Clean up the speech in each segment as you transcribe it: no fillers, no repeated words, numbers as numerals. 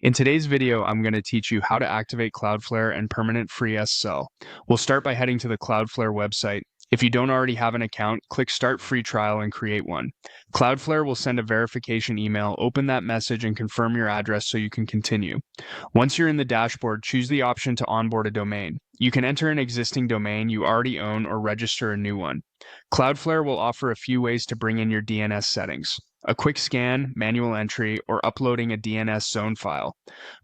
In today's video, I'm going to teach you how to activate Cloudflare and permanent free SSL. We'll start by heading to the Cloudflare website. If you don't already have an account, click Start Free Trial and create one. Cloudflare will send a verification email. Open that message and confirm your address so you can continue. Once you're in the dashboard, choose the option to onboard a domain. You can enter an existing domain you already own or register a new one. Cloudflare will offer a few ways to bring in your DNS settings: a quick scan, manual entry, or uploading a DNS zone file.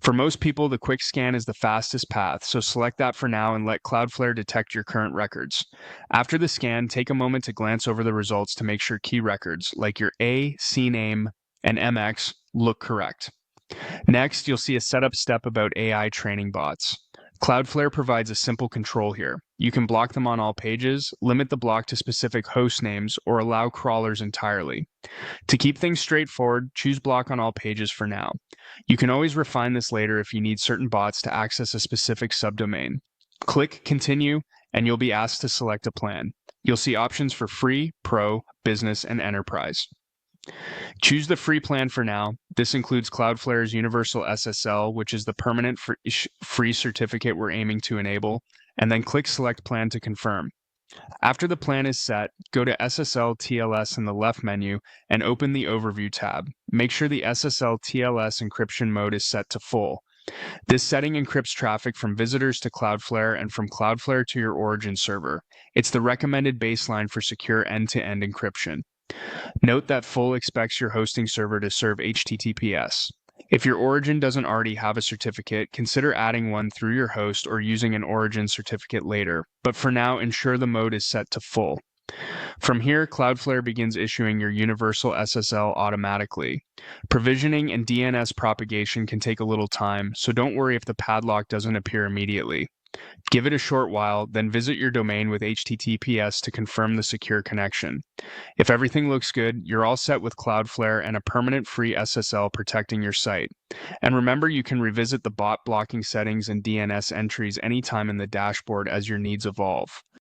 For most people, the quick scan is the fastest path, so select that for now and let Cloudflare detect your current records. After the scan, take a moment to glance over the results to make sure key records, like your A, CNAME, and MX, look correct. Next, you'll see a setup step about AI training bots. Cloudflare provides a simple control here. You can block them on all pages, limit the block to specific host names, or allow crawlers entirely. To keep things straightforward, choose block on all pages for now. You can always refine this later if you need certain bots to access a specific subdomain. Click Continue, and you'll be asked to select a plan. You'll see options for free, pro, business, and enterprise. Choose the free plan for now. This includes Cloudflare's Universal SSL, which is the permanent free certificate we're aiming to enable, and then click Select Plan to confirm. After the plan is set, go to SSL TLS in the left menu and open the Overview tab. Make sure the SSL TLS encryption mode is set to full. This setting encrypts traffic from visitors to Cloudflare and from Cloudflare to your origin server. It's the recommended baseline for secure end-to-end encryption. Note that full expects your hosting server to serve HTTPS. If your origin doesn't already have a certificate, consider adding one through your host or using an origin certificate later, but for now, ensure the mode is set to full. From here, Cloudflare begins issuing your universal SSL automatically. Provisioning and DNS propagation can take a little time, so don't worry if the padlock doesn't appear immediately. Give it a short while, then visit your domain with HTTPS to confirm the secure connection. If everything looks good, you're all set with Cloudflare and a permanent free SSL protecting your site. And remember, you can revisit the bot blocking settings and DNS entries anytime in the dashboard as your needs evolve.